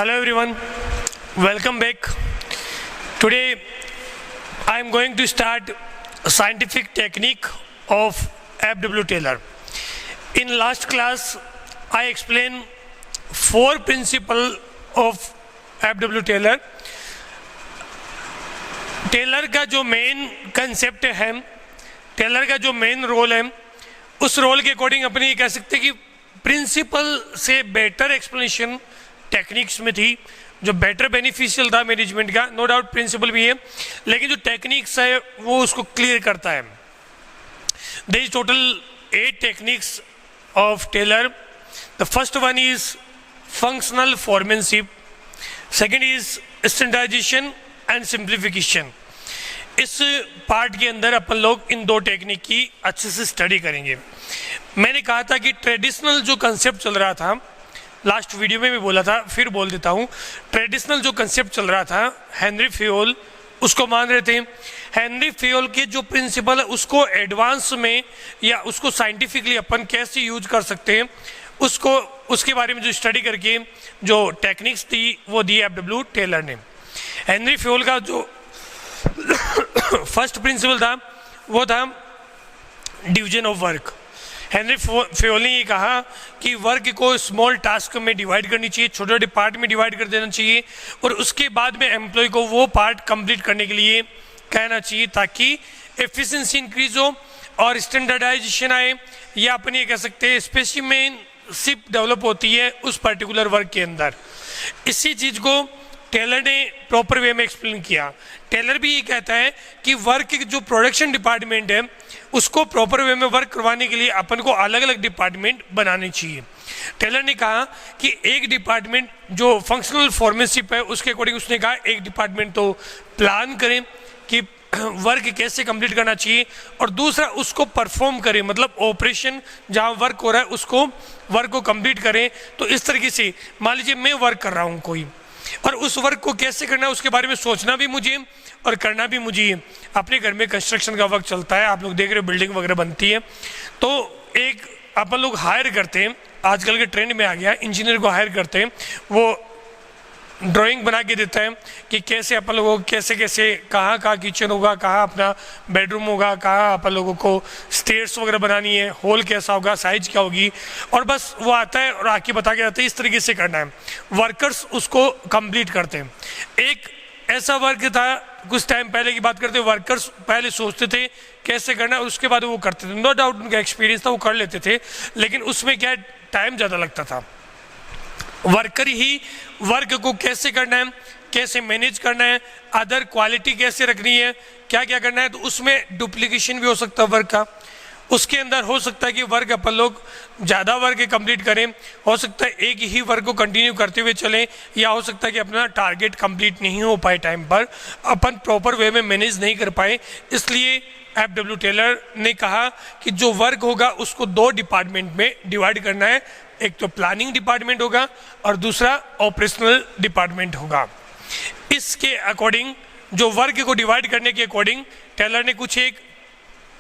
Hello everyone, welcome back. Today I am going to start a scientific technique of F.W. Taylor. In last class I explained 4 principles of F.W. Taylor. Taylor का जो main concept है, Taylor का जो main role है, उस role के according अपने ये कह सकते हैं कि प्रिंसिपल से बेटर एक्सप्लेनेशन टेक्निक्स में थी, जो बेटर बेनिफिशियल था मैनेजमेंट का. नो डाउट प्रिंसिपल भी है, लेकिन जो टेक्निक्स है वो उसको क्लियर करता है. There is total 8 techniques of Taylor. The first one is functional foremanship, second is standardisation and simplification. इस पार्ट के अंदर अपन लोग इन 2 टेक्निक की अच्छे से स्टडी करेंगे. मैंने कहा था कि ट्रेडिशनल जो कंसेप्ट चल रहा था, लास्ट वीडियो में भी बोला था, फिर बोल देता हूँ. ट्रेडिशनल जो कंसेप्ट चल रहा था, हेनरी फेयोल उसको मान रहे थे. हेनरी फेयोल के जो प्रिंसिपल है उसको एडवांस में या उसको साइंटिफिकली अपन कैसे यूज कर सकते हैं, उसको उसके बारे में जो स्टडी करके जो टेक्निक्स थी वो दी F.W. टेलर ने. हेनरी फेयोल का जो फर्स्ट प्रिंसिपल था वो था division of work. Henry Fayol ने ये कहा कि वर्क को स्मॉल टास्क में डिवाइड करनी चाहिए, छोटे छोटे पार्ट में डिवाइड कर देना चाहिए, और उसके बाद में एम्प्लॉय को वो पार्ट कंप्लीट करने के लिए कहना चाहिए ताकि एफिशिएंसी इंक्रीज हो और स्टैंडर्डाइजेशन आए, या अपन ये कह सकते हैं स्पेसिमेनशिप डेवलप होती है उस पर्टिकुलर वर्क के अंदर. इसी चीज़ को टेलर ने प्रॉपर वे में एक्सप्लेन किया. टेलर भी ये कहता है कि वर्क जो प्रोडक्शन डिपार्टमेंट है उसको प्रॉपर वे में वर्क करवाने के लिए अपन को अलग अलग डिपार्टमेंट बनाने चाहिए. टेलर ने कहा कि एक डिपार्टमेंट जो फंक्शनल फॉर्मेनशिप है उसके अकॉर्डिंग उसने कहा एक डिपार्टमेंट तो प्लान करें कि वर्क कैसे कंप्लीट करना चाहिए, और दूसरा उसको परफॉर्म करें, मतलब ऑपरेशन जहाँ वर्क हो रहा है उसको वर्क को कंप्लीट करें. तो इस तरीके से मान लीजिए मैं वर्क कर रहा हूँ कोई, और उस वर्क को कैसे करना है उसके बारे में सोचना भी मुझे और करना भी मुझे. अपने घर में कंस्ट्रक्शन का वर्क चलता है, आप लोग देख रहे हो बिल्डिंग वगैरह बनती है, तो एक अपन लोग हायर करते हैं, आजकल के ट्रेंड में आ गया, इंजीनियर को हायर करते हैं, वो ड्राइंग बना के देता है कि कैसे अपन लोगों को कैसे कैसे कहाँ कहाँ किचन होगा, कहाँ अपना बेडरूम होगा, कहाँ अपन लोगों को स्टेयर्स वगैरह बनानी है, हॉल कैसा होगा, साइज क्या होगी, और बस वो आता है और आके बता के जाता है इस तरीके से करना है. वर्कर्स उसको कंप्लीट करते हैं. एक ऐसा वर्क था, कुछ टाइम पहले की बात करते हैं, वर्कर्स पहले सोचते थे कैसे करना है, उसके बाद वो करते थे. नो डाउट उनका एक्सपीरियंस था, वो कर लेते थे, लेकिन उसमें क्या टाइम ज़्यादा लगता था. वर्कर ही वर्क को कैसे करना है, कैसे मैनेज करना है, अदर क्वालिटी कैसे रखनी है, क्या क्या करना है, तो उसमें डुप्लीकेशन भी हो सकता है वर्क का. उसके अंदर हो सकता है कि वर्क अपन लोग ज़्यादा वर्क कंप्लीट करें, हो सकता है एक ही वर्क को कंटिन्यू करते हुए चलें, या हो सकता है कि अपना टारगेट कंप्लीट नहीं हो पाए, टाइम पर अपन प्रॉपर वे में मैनेज नहीं कर पाए. इसलिए F.W. टेलर ने कहा कि जो वर्क होगा उसको 2 डिपार्टमेंट में डिवाइड करना है. एक तो प्लानिंग डिपार्टमेंट होगा और दूसरा ऑपरेशनल डिपार्टमेंट होगा. इसके अकॉर्डिंग जो वर्क को डिवाइड करने के अकॉर्डिंग टेलर ने कुछ एक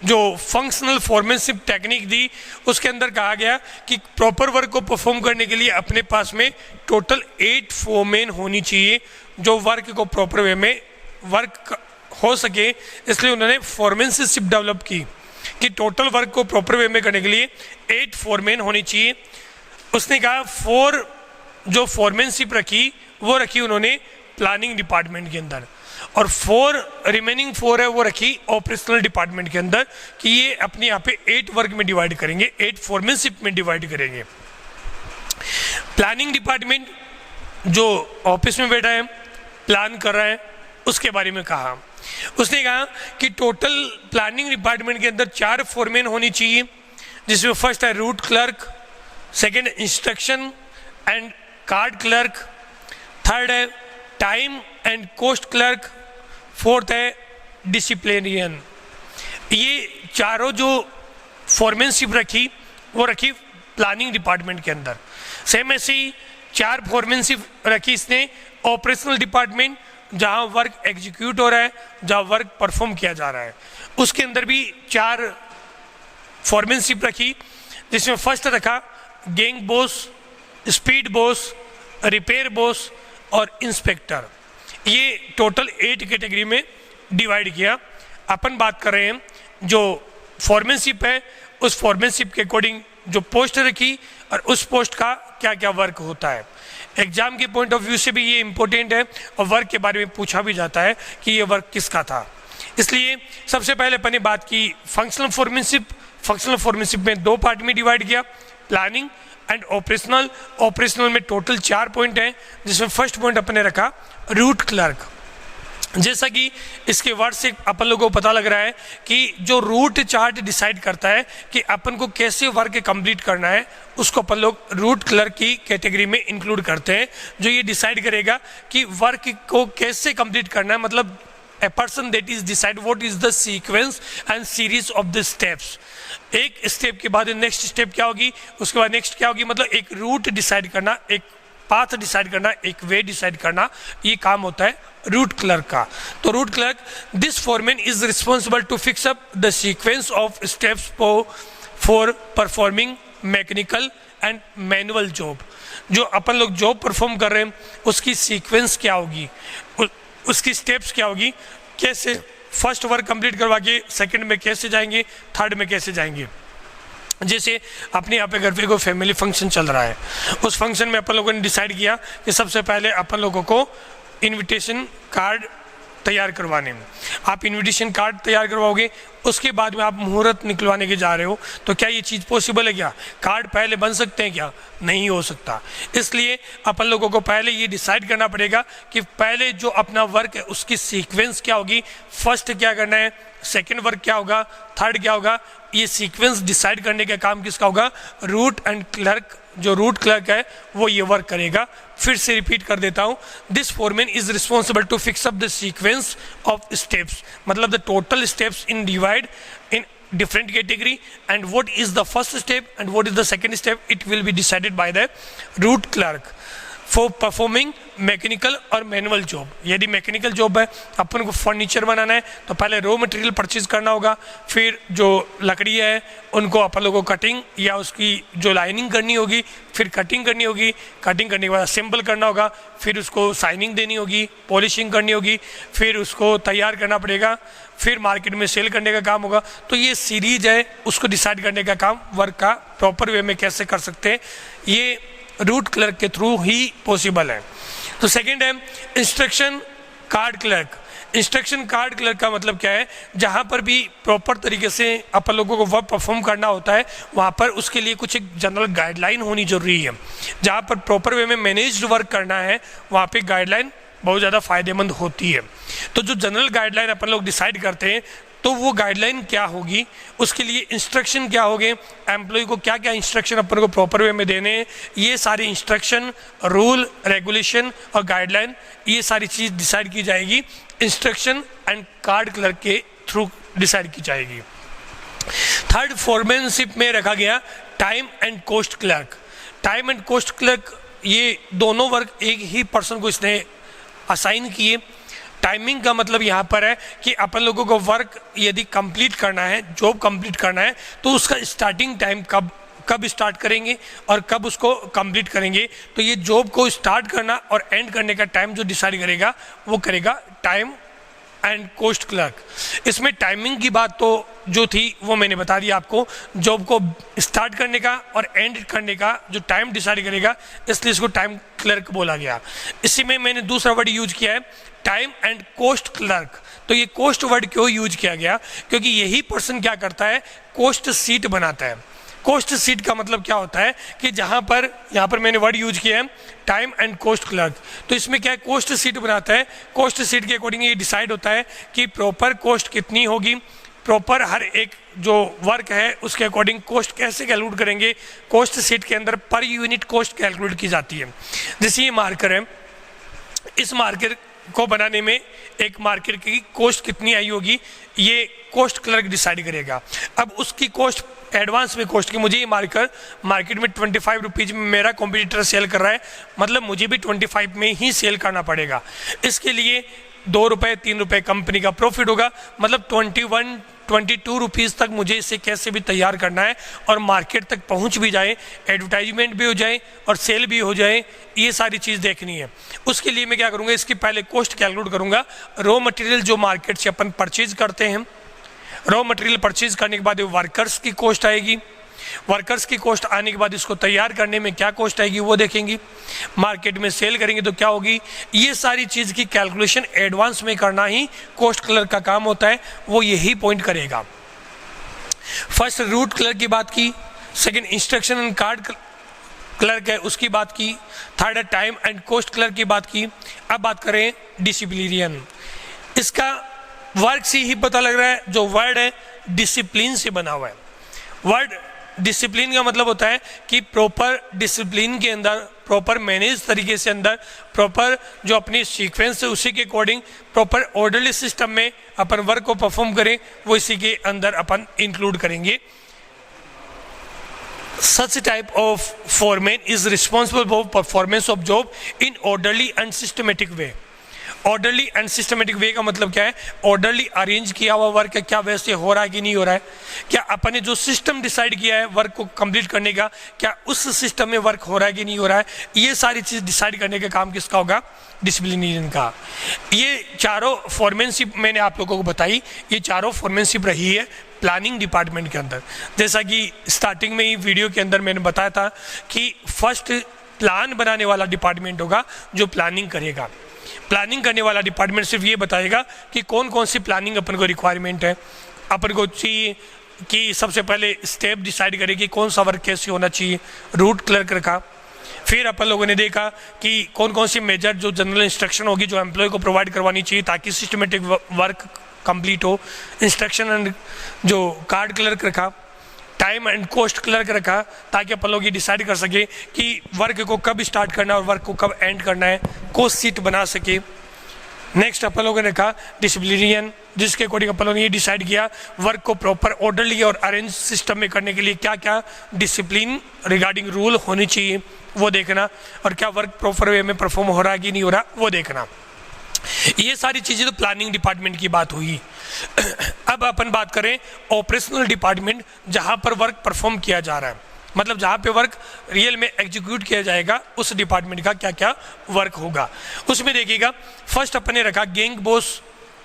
जो फंक्शनल फॉर्मेनशिप टेक्निक दी, उसके अंदर कहा गया कि प्रॉपर वर्क को परफॉर्म करने के लिए अपने पास में टोटल 8 फोरमैन होनी चाहिए जो वर्क को प्रॉपर वे में वर्क हो सके. इसलिए उन्होंने फॉर्मेनशिप डेवलप की कि टोटल वर्क को प्रॉपर वे में करने के लिए 8 फोरमैन होनी चाहिए. उसने कहा 4 जो फॉर्मेनशिप रखी वो रखी उन्होंने प्लानिंग डिपार्टमेंट के अंदर, और 4 रिमेनिंग 4 है वो रखी ऑपरेशनल डिपार्टमेंट के अंदर, कि ये अपने यहाँ पे 8 वर्क में डिवाइड करेंगे, 8 फॉर्मेनशिप में डिवाइड करेंगे. प्लानिंग डिपार्टमेंट जो ऑफिस में बैठा है, प्लान कर रहा है, उसके बारे में कहा. उसने कहा कि टोटल प्लानिंग डिपार्टमेंट के अंदर 4 फोरमैन होनी चाहिए, जिसमें फर्स्ट है route clerk, second instruction and card clerk, third है time and cost clerk, fourth है डिसिप्लिनियन. ये चारों जो फॉर्मेनशिप रखी वो रखी प्लानिंग डिपार्टमेंट के अंदर. सेम ऐसे ही 4 फॉर्मेनशिप रखी इसने ऑपरेशनल डिपार्टमेंट, जहाँ वर्क एग्जीक्यूट हो रहा है, जहाँ वर्क परफॉर्म किया जा रहा है, उसके अंदर भी 4 फॉर्मेनशिप रखी, जिसमें फर्स्ट रखा gang boss, speed boss, repair boss और इंस्पेक्टर, ये टोटल 8 कैटेगरी में डिवाइड किया। अपन बात कर रहे हैं जो फॉरमैनशिप है, उस फॉरमैनशिप के अकॉर्डिंग जो पोस्ट रखी और उस पोस्ट का क्या क्या वर्क होता है। एग्जाम के पॉइंट ऑफ व्यू से भी ये इंपॉर्टेंट है और वर्क के बारे में पूछा भी जाता है कि ये वर्क किसका था। इसलिए सबसे पहले अपन ने बात की फंक्शनल फॉरमैनशिप। फंक्शनल फॉरमैनशिप में 2 पार्ट में डिवाइड किया, प्लानिंग एंड ऑपरेशनल। ऑपरेशनल में टोटल 4 पॉइंट हैं, जिसमें फर्स्ट पॉइंट अपन ने रखा रूट क्लर्क। जैसा कि इसके वर्ड से अपन लोगों को पता लग रहा है कि जो रूट चार्ट डिसाइड करता है कि अपन को कैसे वर्क कंप्लीट करना है, उसको अपन लोग रूट क्लर्क की कैटेगरी में इंक्लूड करते हैं, जो ये डिसाइड करेगा कि वर्क को कैसे कंप्लीट करना है। मतलब a person that is decide what is the sequence and series of the steps। एक स्टेप के बाद नेक्स्ट स्टेप क्या होगी, उसके बाद नेक्स्ट क्या होगी, मतलब एक रूट डिसाइड करना, एक पाथ डिसाइड करना, एक वे डिसाइड करना, ये काम होता है रूट क्लर्क का। तो route clerk, this foreman is responsible to fix up the sequence of steps for performing mechanical and manual job. जो अपन लोग जॉब परफॉर्म कर रहे हैं उसकी सीक्वेंस क्या होगी, उसकी स्टेप्स क्या होगी, कैसे फर्स्ट वर्क कंप्लीट करवा के सेकंड में कैसे जाएंगे, थर्ड में कैसे जाएंगे। जैसे अपने यहाँ पे घर पे कोई फैमिली फंक्शन चल रहा है, उस फंक्शन में अपन लोगों ने डिसाइड किया कि सबसे पहले अपन लोगों को इनविटेशन कार्ड तैयार करवाने में, आप इनविटेशन कार्ड तैयार करवाओगे, उसके बाद में आप मुहूर्त निकलवाने के जा रहे हो, तो क्या ये चीज़ पॉसिबल है? क्या कार्ड पहले बन सकते हैं? क्या नहीं हो सकता। इसलिए अपन लोगों को पहले ये डिसाइड करना पड़ेगा कि पहले जो अपना वर्क है उसकी सीक्वेंस क्या होगी, फर्स्ट क्या करना है, सेकेंड वर्क क्या होगा, थर्ड क्या होगा। ये सीक्वेंस डिसाइड करने का काम किसका होगा? Route and clerk. जो रूट क्लर्क है वो ये वर्क करेगा। फिर से रिपीट कर देता हूँ, this foreman is responsible to fix up the sequence of steps, मतलब the total steps in divide in different category, and what is the first step and what is the second step, it will be decided by the root clerk for performing mechanical और manual job. यदि mechanical job है, अपन को furniture बनाना है, तो पहले raw material purchase करना होगा, फिर जो लकड़ी है उनको अपन लोगों को कटिंग या उसकी जो लाइनिंग करनी होगी, फिर कटिंग करनी होगी, कटिंग करने के बाद असेंबल करना होगा, फिर उसको शाइनिंग देनी होगी, पॉलिशिंग करनी होगी, फिर उसको तैयार करना पड़ेगा, फिर मार्केट में सेल करने का काम होगा। तो ये सीरीज है, उसको डिसाइड करने का काम वर्क का प्रॉपर वे में कैसे कर सकते हैं, ये रूट क्लर्क के थ्रू ही पॉसिबल है। तो सेकंड है instruction card clerk. Instruction card clerk का मतलब क्या है, जहाँ पर भी प्रॉपर तरीके से अपन लोगों को वर्क परफॉर्म करना होता है, वहाँ पर उसके लिए कुछ एक जनरल गाइडलाइन होनी जरूरी है। जहाँ पर प्रॉपर वे में मैनेज्ड वर्क करना है, वहाँ पे गाइडलाइन बहुत ज़्यादा फायदेमंद होती है। तो जो जनरल गाइडलाइन अपन लोग डिसाइड करते हैं, तो वो गाइडलाइन क्या होगी, उसके लिए इंस्ट्रक्शन क्या होंगे, एम्प्लॉय को क्या क्या इंस्ट्रक्शन अपन को प्रॉपर वे में देने हैं, ये सारी इंस्ट्रक्शन, रूल, रेगुलेशन और गाइडलाइन, ये सारी चीज़ डिसाइड की जाएगी इंस्ट्रक्शन एंड कार्ड क्लर्क के थ्रू डिसाइड की जाएगी। थर्ड फोरमैनशिप में रखा गया time and cost clerk. Time and cost clerk, ये दोनों वर्क एक ही पर्सन को इसने असाइन किए। टाइमिंग का मतलब यहाँ पर है कि अपन लोगों को वर्क यदि कंप्लीट करना है, जॉब कंप्लीट करना है, तो उसका स्टार्टिंग टाइम कब स्टार्ट करेंगे और कब उसको कंप्लीट करेंगे। तो ये जॉब को स्टार्ट करना और एंड करने का टाइम जो डिसाइड करेगा वो करेगा टाइम एंड कॉस्ट क्लर्क। इसमें टाइमिंग की बात तो जो थी वो मैंने बता दिया आपको, जॉब को स्टार्ट करने का और एंड करने का जो टाइम डिसाइड करेगा, इसलिए इसको टाइम क्लर्क बोला गया। इसी में मैंने दूसरा वर्ड यूज किया है टाइम एंड कॉस्ट क्लर्क। तो ये कॉस्ट वर्ड क्यों यूज किया गया, क्योंकि यही पर्सन क्या करता है, कॉस्ट शीट बनाता है। कॉस्ट शीट का मतलब क्या होता है कि जहाँ पर यहाँ पर मैंने वर्ड यूज किया है टाइम एंड कॉस्ट क्लर्क, तो इसमें क्या है, कॉस्ट शीट बनाता है। कॉस्ट शीट के अकॉर्डिंग ये डिसाइड होता है कि प्रॉपर कॉस्ट कितनी होगी, प्रॉपर हर एक जो वर्क है उसके अकॉर्डिंग कॉस्ट कैसे कैलकुलेट करेंगे। कॉस्ट शीट के अंदर पर यूनिट कॉस्ट कैलकुलेट की जाती है। जैसे ये मार्कर है, इस मार्कर को बनाने में एक मार्कर की कॉस्ट कितनी आई होगी, ये कॉस्ट क्लर्क डिसाइड करेगा। अब उसकी कॉस्ट एडवांस में कॉस्ट की, मुझे ये मार्कर मार्केट में 25 रुपीज़ में मेरा कॉम्पिटिटर सेल कर रहा है, मतलब मुझे भी 25 में ही सेल करना पड़ेगा। इसके लिए ₹2 ₹3 कंपनी का प्रॉफिट होगा, मतलब 22 रुपीज़ तक मुझे इसे कैसे भी तैयार करना है और मार्केट तक पहुंच भी जाए, एडवर्टाइजमेंट भी हो जाए और सेल भी हो जाए, ये सारी चीज़ देखनी है। उसके लिए मैं क्या करूंगा, इसकी पहले कॉस्ट कैलकुलेट करूंगा। रॉ मटेरियल जो मार्केट से अपन परचेज करते हैं, रॉ मटेरियल परचेज करने के बाद वर्कर्स की कॉस्ट आएगी, वर्कर्स की कॉस्ट आने के बाद इसको तैयार करने में क्या कॉस्ट आएगी वो देखेंगे, मार्केट में सेल करेंगे तो क्या होगी। ये सारी चीज़ की कैलकुलेशन एडवांस में करना ही कॉस्ट क्लर्क का काम होता है, वो यही पॉइंट करेगा। फर्स्ट रूट क्लर्क की बात की, second instruction and card clerk है उसकी बात की, थर्ड है टाइम एंड कॉस्ट क्लर्क की बात की। अब बात करें डिसिप्लिनियन, इसका वर्क से ही पता लग रहा है, जो वर्ड है डिसिप्लिन से बना हुआ है। वर्ड डिसिप्लिन का मतलब होता है कि प्रॉपर डिसिप्लिन के अंदर, प्रॉपर मैनेज तरीके से अंदर, प्रॉपर जो अपनी सीक्वेंस है उसी के अकॉर्डिंग प्रॉपर ऑर्डरली सिस्टम में अपन वर्क को परफॉर्म करें, वो इसी के अंदर अपन इंक्लूड करेंगे। Such type of foreman is responsible for performance of job in orderly and systematic way. Orderly and systematic way का मतलब क्या है, ऑर्डरली अरेंज किया हुआ वर्क है, क्या वैसे हो रहा है कि नहीं हो रहा है, क्या अपन ने जो सिस्टम डिसाइड किया है वर्क को कंप्लीट करने का, क्या उस सिस्टम में वर्क हो रहा है कि नहीं हो रहा है, ये सारी चीज़ डिसाइड करने का काम किसका होगा, डिसिप्लिनरियन का। ये चारों फॉर्मेनशिप मैंने आप लोगों को बताई, ये चारों फॉर्मेनशिप रही है प्लानिंग डिपार्टमेंट के अंदर। जैसा कि स्टार्टिंग में ही वीडियो के अंदर मैंने बताया था कि फर्स्ट प्लान बनाने वाला डिपार्टमेंट होगा जो प्लानिंग करेगा। प्लानिंग करने वाला डिपार्टमेंट सिर्फ ये बताएगा कि कौन कौन सी प्लानिंग अपन को रिक्वायरमेंट है, अपन को चाहिए कि सबसे पहले स्टेप डिसाइड करें कि कौन सा वर्क कैसे होना चाहिए, रूट क्लर्क रखा। फिर अपन लोगों ने देखा कि कौन कौन सी मेजर जो जनरल इंस्ट्रक्शन होगी जो एम्प्लॉय को प्रोवाइड करवानी चाहिए ताकि सिस्टमेटिक वर्क कंप्लीट हो, इंस्ट्रक्शन एंड जो कार्ड क्लर्क रखा, टाइम एंड कॉस्ट क्लर्क रखा ताकि अपन लोग ये डिसाइड कर सके कि वर्क को कब स्टार्ट करना है और वर्क को कब एंड करना है, कॉस्ट शीट बना सके। नेक्स्ट अपन लोगों ने कहा डिसिप्लिनियन, जिसके अकॉर्डिंग अपन लोगों ने ये डिसाइड किया वर्क को प्रॉपर ऑर्डरली और अरेंज सिस्टम में करने के लिए क्या क्या डिसिप्लिन रिगार्डिंग रूल होनी चाहिए वो देखना, और क्या वर्क प्रॉपर वे में परफॉर्म हो रहा है कि नहीं हो रहा वो देखना। ये सारी चीज़ें तो प्लानिंग डिपार्टमेंट की बात हुई। अब अपन बात करें ऑपरेशनल डिपार्टमेंट, जहाँ पर वर्क परफॉर्म किया जा रहा है, मतलब जहाँ पे वर्क रियल में एग्जीक्यूट किया जाएगा, उस डिपार्टमेंट का क्या क्या वर्क होगा। उसमें देखिएगा फर्स्ट अपन ने रखा गैंग बॉस,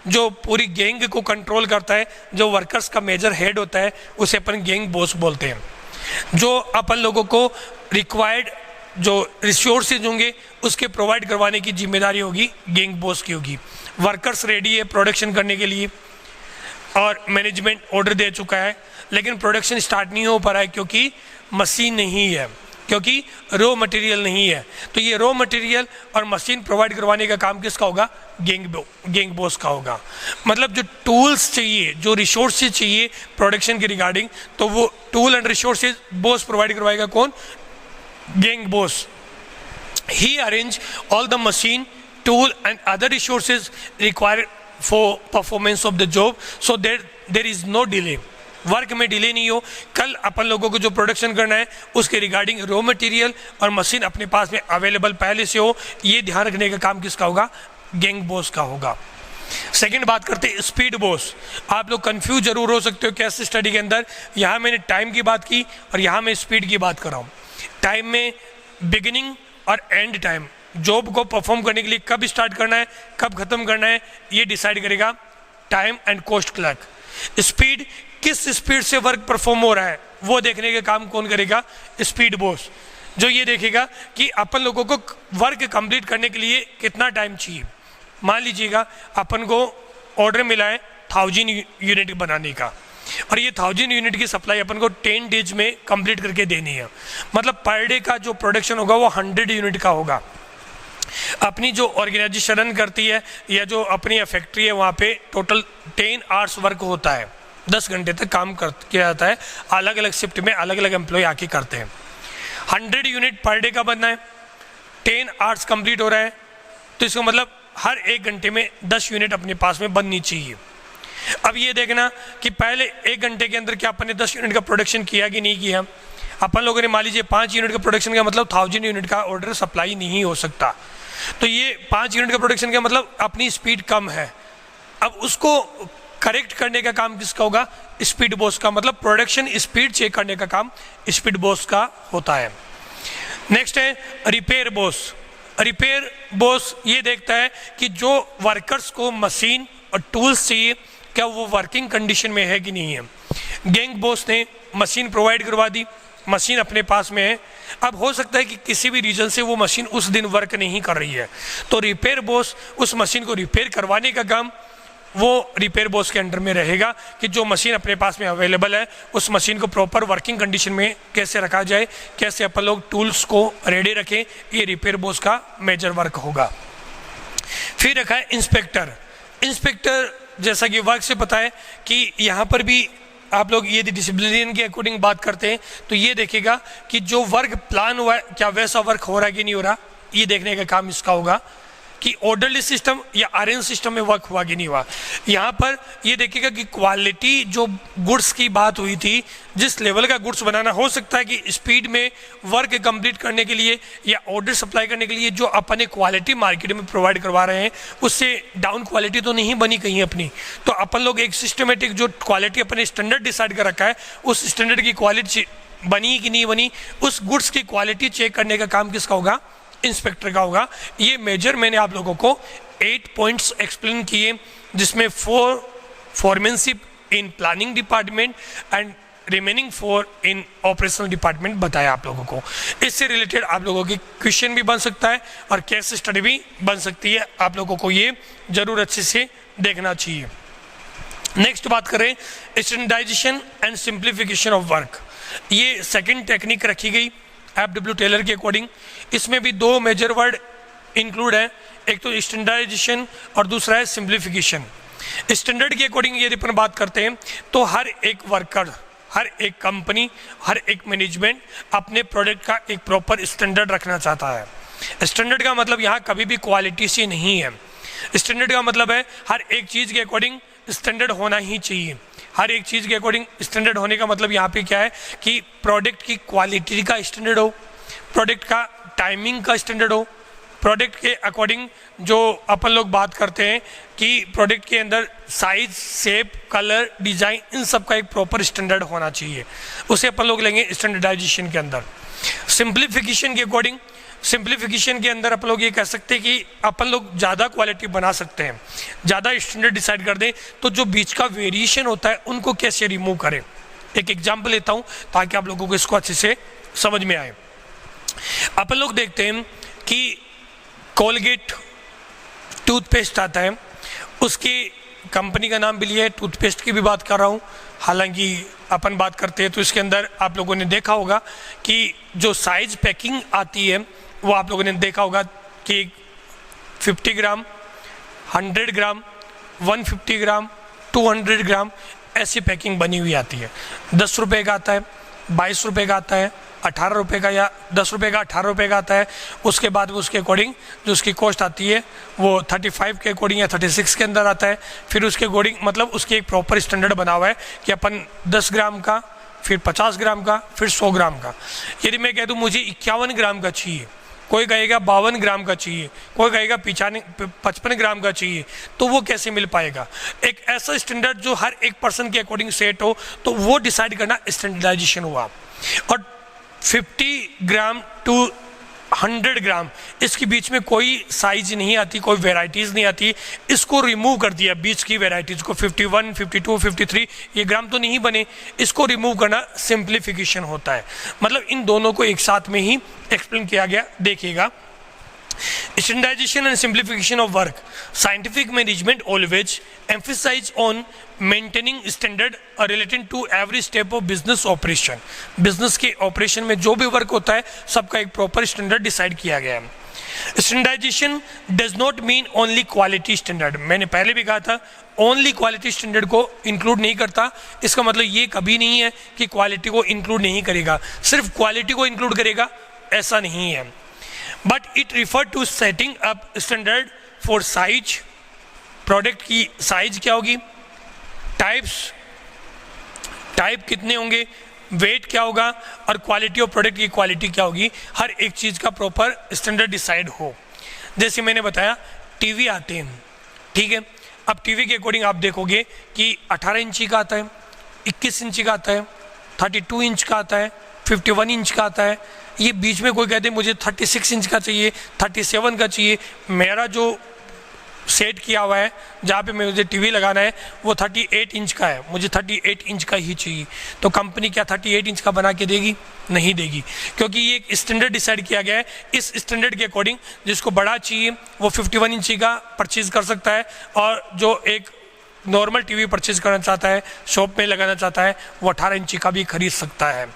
जो पूरी गैंग को कंट्रोल करता है, जो वर्कर्स का मेजर हेड होता है उसे अपन गैंग बॉस बोलते हैं। जो अपन लोगों को रिक्वायर्ड जो रिसोर्सेज होंगे उसके प्रोवाइड करवाने की जिम्मेदारी होगी गैंग बॉस की होगी। वर्कर्स रेडी है प्रोडक्शन करने के लिए और मैनेजमेंट ऑर्डर दे चुका है, लेकिन प्रोडक्शन स्टार्ट नहीं हो पा रहा है क्योंकि मशीन नहीं है, क्योंकि रॉ मटेरियल नहीं है। तो ये रॉ मटेरियल और मशीन प्रोवाइड करवाने का काम किसका होगा, गैंग बॉस का होगा। मतलब जो टूल्स चाहिए, जो रिसोर्सेज चाहिए प्रोडक्शन के रिगार्डिंग, तो वो tool and resources boss provide करवाएगा। कौन, gang boss. He arrange all the machine, tool and other resources required for performance of the job so that there is no delay. Work में delay नहीं हो। कल अपन लोगों को जो प्रोडक्शन करना है उसके रिगार्डिंग रॉ मटेरियल और मशीन अपने पास में अवेलेबल पहले से हो, ये ध्यान रखने का काम किसका होगा, गैंग बॉस का होगा। सेकंड बात करते हैं स्पीड बॉस। आप लोग कंफ्यूज जरूर हो सकते हो केस स्टडी के अंदर, यहाँ मैंने टाइम की बात की और यहाँ मैं स्पीड की बात कर रहा हूँ। टाइम में बिगिनिंग और एंड टाइम, जॉब को परफॉर्म करने के लिए कब स्टार्ट करना है कब खत्म करना है ये डिसाइड करेगा time and cost clerk. Speed, किस स्पीड से वर्क परफॉर्म हो रहा है वो देखने का काम कौन करेगा, स्पीड बॉस, जो ये देखेगा कि अपन लोगों को वर्क कंप्लीट करने के लिए कितना टाइम चाहिए। मान लीजिएगा अपन को ऑर्डर मिला है 1000 यूनिट बनाने का और ये 1000 यूनिट की सप्लाई अपन को 10 डेज में कंप्लीट करके देनी है। मतलब पर डे का जो प्रोडक्शन होगा वो 100 यूनिट का होगा। अपनी जो ऑर्गेनाइजेशन रन करती है या जो अपनी फैक्ट्री है वहाँ पे टोटल 10 आवर्स वर्क होता है, 10 घंटे तक काम किया जाता है। अलग अलग शिफ्ट में अलग अलग एम्प्लॉय आके करते हैं। 100 यूनिट पर डे का बनना है, 10 आवर्स कंप्लीट हो रहा है, तो इसका मतलब हर 1 घंटे में 10 यूनिट अपने पास में बननी चाहिए। अब ये देखना कि पहले 1 घंटे के अंदर क्या अपन ने 10 यूनिट का प्रोडक्शन किया कि नहीं किया। अपन लोगों ने मान लीजिए 5 यूनिट का प्रोडक्शन किया, मतलब 1000 यूनिट का ऑर्डर सप्लाई नहीं हो सकता। तो ये 5 यूनिट का प्रोडक्शन का मतलब अपनी स्पीड कम है। अब उसको करेक्ट करने का काम किसका होगा? स्पीड बॉस का। मतलब प्रोडक्शन स्पीड चेक करने का काम स्पीड बॉस का होता है। नेक्स्ट है रिपेयर बॉस। रिपेयर बॉस ये देखता है कि जो वर्कर्स को मशीन और टूल्स चाहिए क्या वो वर्किंग कंडीशन में है कि नहीं है। गैंग बॉस ने मशीन प्रोवाइड करवा दी, मशीन अपने पास में है। अब हो सकता है कि किसी भी रीजन से वो मशीन उस दिन वर्क नहीं कर रही है, तो रिपेयर बॉस उस मशीन को रिपेयर करवाने का काम वो रिपेयर बॉस के अंडर में रहेगा कि जो मशीन अपने पास में अवेलेबल है उस मशीन को प्रॉपर वर्किंग कंडीशन में कैसे रखा जाए, कैसे अपन लोग टूल्स को रेडी रखें, ये रिपेयर बॉस का मेजर वर्क होगा। फिर रखा है इंस्पेक्टर। इंस्पेक्टर जैसा कि वर्क से पता है कि यहाँ पर भी आप लोग यदि डिसिप्लिन के अकॉर्डिंग बात करते हैं तो ये देखेगा कि जो वर्क प्लान हुआ है क्या वैसा वर्क हो रहा है कि नहीं हो रहा, ये देखने का काम इसका होगा कि ऑर्डरली सिस्टम या अरेंज सिस्टम में वर्क हुआ कि नहीं हुआ। यहाँ पर ये देखेगा कि क्वालिटी जो गुड्स की बात हुई थी, जिस लेवल का गुड्स बनाना, हो सकता है कि स्पीड में वर्क कंप्लीट करने के लिए या ऑर्डर सप्लाई करने के लिए जो अपने क्वालिटी मार्केट में प्रोवाइड करवा रहे हैं उससे डाउन क्वालिटी तो नहीं बनी कहीं अपनी। तो अपन लोग एक सिस्टमेटिक जो क्वालिटी अपने स्टैंडर्ड डिसाइड कर रखा है उस स्टैंडर्ड की क्वालिटी बनी कि नहीं बनी, उस गुड्स की क्वालिटी चेक करने का काम किसका होगा? इंस्पेक्टर का होगा। ये मेजर मैंने आप लोगों को 8 पॉइंट्स एक्सप्लेन किए, जिसमें 4 foremanship in planning department and remaining 4 in operational department बताया आप लोगों को। इससे रिलेटेड आप लोगों की क्वेश्चन भी बन सकता है और केस स्टडी भी बन सकती है। आप लोगों को ये जरूर अच्छे से देखना चाहिए। नेक्स्ट बात करें standardisation and simplification of work. ये सेकंड टेक्निक रखी गई FW टेलर के अकॉर्डिंग। इसमें भी 2 मेजर वर्ड इंक्लूड है, एक तो स्टैंडर्डाइजेशन और दूसरा है सिंप्लीफिकेशन। स्टैंडर्ड के अकॉर्डिंग यदि अपन बात करते हैं तो हर एक वर्कर, हर एक कंपनी, हर एक मैनेजमेंट अपने प्रोडक्ट का एक प्रॉपर स्टैंडर्ड रखना चाहता है। स्टैंडर्ड का मतलब यहाँ कभी भी क्वालिटी से नहीं है। स्टैंडर्ड का मतलब है हर एक चीज़ के अकॉर्डिंग स्टैंडर्ड होना ही चाहिए। हर एक चीज़ के अकॉर्डिंग स्टैंडर्ड होने का मतलब यहाँ पे क्या है कि प्रोडक्ट की क्वालिटी का स्टैंडर्ड हो, प्रोडक्ट का टाइमिंग का स्टैंडर्ड हो, प्रोडक्ट के अकॉर्डिंग जो अपन लोग बात करते हैं कि प्रोडक्ट के अंदर साइज, शेप, कलर, डिज़ाइन, इन सब का एक प्रॉपर स्टैंडर्ड होना चाहिए। उसे अपन लोग लेंगे स्टैंडर्डाइजेशन के अंदर। सिंप्लीफिकेशन के अकॉर्डिंग, सिंप्लीफिकेशन के अंदर अपन लोग ये कह सकते हैं कि अपन लोग ज़्यादा क्वालिटी बना सकते हैं, ज़्यादा स्टैंडर्ड डिसाइड कर दें, तो जो बीच का वेरिएशन होता है उनको कैसे रिमूव करें। एक एग्जांपल लेता हूँ ताकि आप लोगों को इसको अच्छे से समझ में आए। अपन लोग देखते हैं कि कोलगेट टूथपेस्ट आता है, उसकी कंपनी का नाम भी लिया है, टूथपेस्ट की भी बात कर रहा हूँ। हालांकि अपन बात करते हैं तो इसके अंदर आप लोगों ने देखा होगा कि जो साइज पैकिंग आती है वो आप लोगों ने देखा होगा कि 50 ग्राम, 100 ग्राम, 150 ग्राम, 200 ग्राम ऐसी पैकिंग बनी हुई आती है। 10 रुपये का आता है, 22 रुपये का आता है, 18 रुपये का, या 10 रुपये का 18 रुपये का आता है। उसके बाद वो उसके अकॉर्डिंग जो उसकी कॉस्ट आती है वो 35 के अकॉर्डिंग या 36 के अंदर आता है। फिर उसके अकॉर्डिंग मतलब उसकी एक प्रॉपर स्टैंडर्ड बना हुआ है कि अपन 10 ग्राम का, फिर 50 ग्राम का, फिर 100 ग्राम का। यदि मैं कह दूँ मुझे 51 ग्राम का चाहिए, कोई कहेगा 52 ग्राम का चाहिए, कोई कहेगा 55 ग्राम का चाहिए, तो वो कैसे मिल पाएगा? एक ऐसा स्टैंडर्ड जो हर एक पर्सन के अकॉर्डिंग सेट हो, तो वो डिसाइड करना स्टैंडर्डाइजेशन हुआ। और 50 ग्राम टू 100 ग्राम इसके बीच में कोई साइज नहीं आती, कोई वेराइटीज़ नहीं आती, इसको रिमूव कर दिया बीच की वेराइटीज़ को। 51, 52, 53 ये ग्राम तो नहीं बने, इसको रिमूव करना सिंप्लीफिकेशन होता है। मतलब इन दोनों को एक साथ में ही एक्सप्लेन किया गया। देखिएगा, standardization and simplification of work. Scientific management always emphasize on maintaining standard relating to every step of business operation. Business के operation में जो भी work होता है सबका एक proper standard decide किया गया है। Standardization does not mean only quality standard. मैंने पहले भी कहा था only quality standard को include नहीं करता। इसका मतलब ये कभी नहीं है कि quality को include नहीं करेगा, सिर्फ quality को include करेगा, ऐसा नहीं है। But it refer to setting up standard for size, product की साइज क्या होगी, टाइप कितने होंगे, वेट क्या होगा, और क्वालिटी ऑफ प्रोडक्ट की क्वालिटी क्या होगी। हर एक चीज़ का प्रॉपर स्टैंडर्ड डिसाइड हो। जैसे मैंने बताया टीवी आते हैं, ठीक है। अब टीवी के अकॉर्डिंग आप देखोगे कि 18 इंची का आता है, 21 इंची का आता है, 32 इंच का आता है, 51 इंच का आता है। ये बीच में कोई कहते हैं मुझे 36 इंच का चाहिए, 37 का चाहिए। मेरा जो सेट किया हुआ है जहाँ पे मुझे टीवी लगाना है वो 38 इंच का है, मुझे 38 इंच का ही चाहिए। तो कंपनी क्या 38 इंच का बना के देगी? नहीं देगी, क्योंकि ये एक स्टैंडर्ड डिसाइड किया गया है। इस स्टैंडर्ड के अकॉर्डिंग जिसको बड़ा चाहिए वो 51 इंची का परचेज कर सकता है, और जो एक नॉर्मल टीवी परचेज करना चाहता है, शॉप में लगाना चाहता है, वो 18 इंची का भी खरीद सकता है।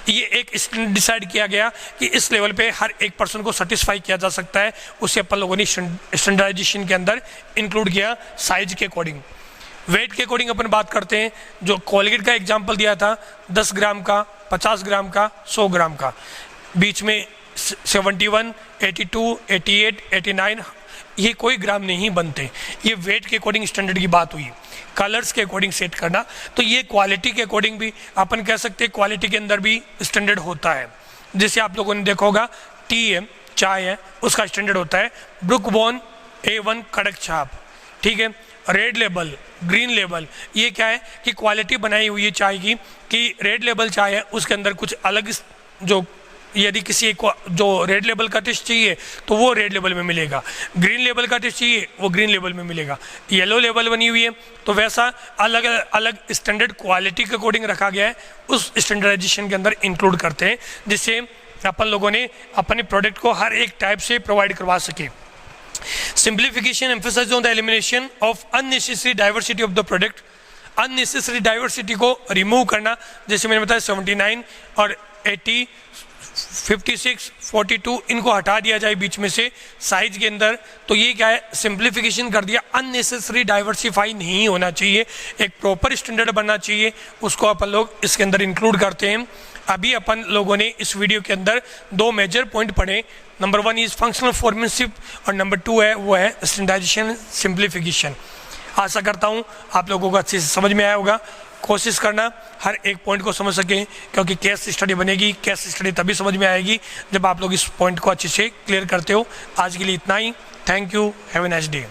ये एक स्टैंडर्ड डिसाइड किया गया कि इस लेवल पे हर एक पर्सन को सेटिस्फाई किया जा सकता है, उसे अपन लोगों ने स्टैंडर्डाइजेशन के अंदर इंक्लूड किया साइज के अकॉर्डिंग। वेट के अकॉर्डिंग अपन बात करते हैं, जो कोलगेट का एग्जाम्पल दिया था 10 ग्राम का, 50 ग्राम का, 100 ग्राम का, बीच में 71, 82, 88, 89, ये कोई ग्राम नहीं बनते। ये वेट के अकॉर्डिंग स्टैंडर्ड की बात हुई। कलर्स के अकॉर्डिंग सेट करना, तो ये क्वालिटी के अकॉर्डिंग भी अपन कह सकते हैं, क्वालिटी के अंदर भी स्टैंडर्ड होता है। जैसे आप लोगों ने देखा होगा टी है, चाय है, उसका स्टैंडर्ड होता है ब्रुक बॉन्ड A1 कड़क छाप, ठीक है। रेड लेबल, ग्रीन लेबल, ये क्या है कि क्वालिटी बनाई हुई है चाय की, कि रेड लेबल चाय है उसके अंदर कुछ अलग, जो यदि किसी को जो रेड लेबल का टेस्ट चाहिए तो वो रेड लेबल में मिलेगा, ग्रीन लेबल का टेस्ट चाहिए वो ग्रीन लेबल में मिलेगा, येलो लेबल बनी हुई है, तो वैसा अलग अलग स्टैंडर्ड क्वालिटी के अकॉर्डिंग रखा गया है, उस स्टैंडर्डाइजेशन के अंदर इंक्लूड करते हैं, जिससे अपन लोगों ने अपने प्रोडक्ट को हर एक टाइप से प्रोवाइड करवा सके। Simplification emphasise on the elimination of unnecessary diversity of the product, unnecessary diversity को रिमूव करना, जैसे मैंने बताया 79 और 80, 56, 42 इनको हटा दिया जाए बीच में से साइज के अंदर। तो ये क्या है, सिंप्लीफिकेशन कर दिया, अननेसेसरी डाइवर्सिफाई नहीं होना चाहिए, एक प्रॉपर स्टैंडर्ड बनना चाहिए, उसको अपन लोग इसके अंदर इंक्लूड करते हैं। अभी अपन लोगों ने इस वीडियो के अंदर 2 मेजर पॉइंट पढ़े, नंबर 1 इज फंक्शनल फॉर्मेनशिप और नंबर 2 है वो है स्टैंडर्डाइजेशन सिंप्लीफिकेशन। आशा करता हूँ आप लोगों को अच्छे से समझ में आया होगा। कोशिश करना हर एक पॉइंट को समझ सकें, क्योंकि केस स्टडी बनेगी, केस स्टडी तभी समझ में आएगी जब आप लोग इस पॉइंट को अच्छे से क्लियर करते हो। आज के लिए इतना ही, thank you, have a nice day.